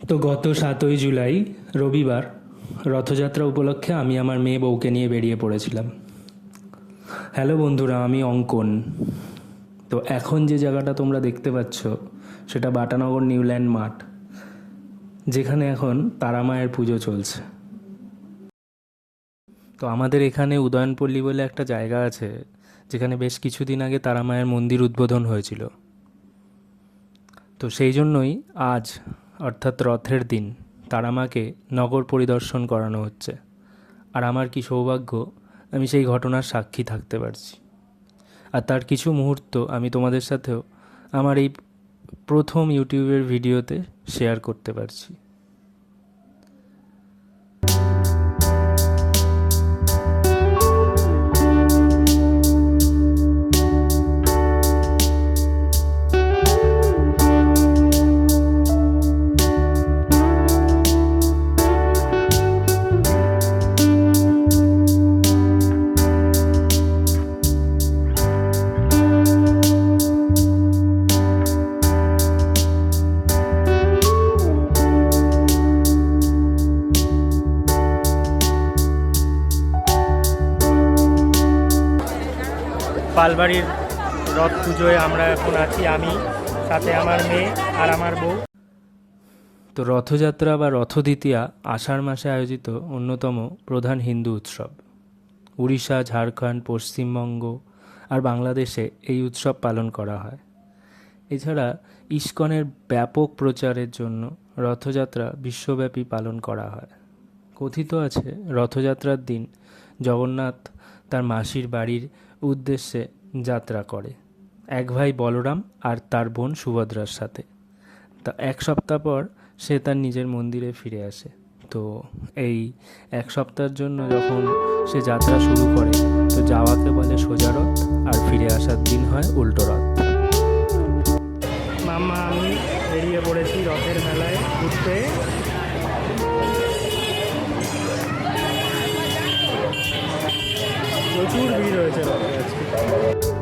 তো গত 7ই জুলাই রবিবার রথযাত্রা উপলক্ষে আমি আমার মেয়ে বউকে নিয়ে বেরিয়ে পড়েছিলাম। হ্যালো বন্ধুরা, আমি অঙ্কন। তো এখন যে জায়গাটা তোমরা দেখতে পাচ্ছ সেটা বাটানগর নিউল্যান্ড মাঠ, যেখানে এখন তারামায়ের পুজো চলছে। তো আমাদের এখানে উদয়নপল্লী বলে একটা জায়গা আছে, যেখানে বেশ কিছুদিন আগে তারামায়ের মন্দির উদ্বোধন হয়েছিল। তো সেই জন্যই আজ অর্থাৎ রথের দিন তারামাকে নগর পরিদর্শন করানো হচ্ছে। আর আমার কি সৌভাগ্য, আমি সেই ঘটনার সাক্ষী থাকতে পারছি। আর তার কিছু মুহূর্ত আমি তোমাদের সাথেও আমার এই প্রথম ইউটিউবের ভিডিওতে শেয়ার করতে পারছি। পালবাড়ির রথ পুজোয় আমরা এখন আছি, আমি সাথে আমার মেয়ে আর আমার বউ। তো রথযাত্রা বা রথদ্বিতীয়া আষাঢ় মাসে আয়োজিত অন্যতম প্রধান হিন্দু উৎসব। উড়িষ্যা, ঝাড়খণ্ড, পশ্চিমবঙ্গ আর বাংলাদেশে এই উৎসব পালন করা হয়। এছাড়া ইস্কনের ব্যাপক প্রচারের জন্য রথযাত্রা বিশ্বব্যাপী পালন করা হয়। কথিত আছে রথযাত্রার দিন জগন্নাথ তার মাসির বাড়ির উদ্দেশ্যে যাত্রা করে এক ভাই বলরাম আর তার বোন সুভদ্রার সাথে। তা এক সপ্তাহ পর সে তার নিজের মন্দিরে ফিরে আসে। তো এই এক সপ্তাহের জন্য যখন সে যাত্রা শুরু করে, তো যাওয়াকে বলে সোজা রথ আর ফিরে আসার দিন হয় উল্টো রথ। মামা আমি বেরিয়ে পড়েছি রথের মেলায় ঘুরতে। প্রচুর ভিড় হয়েছে রথে আজকে।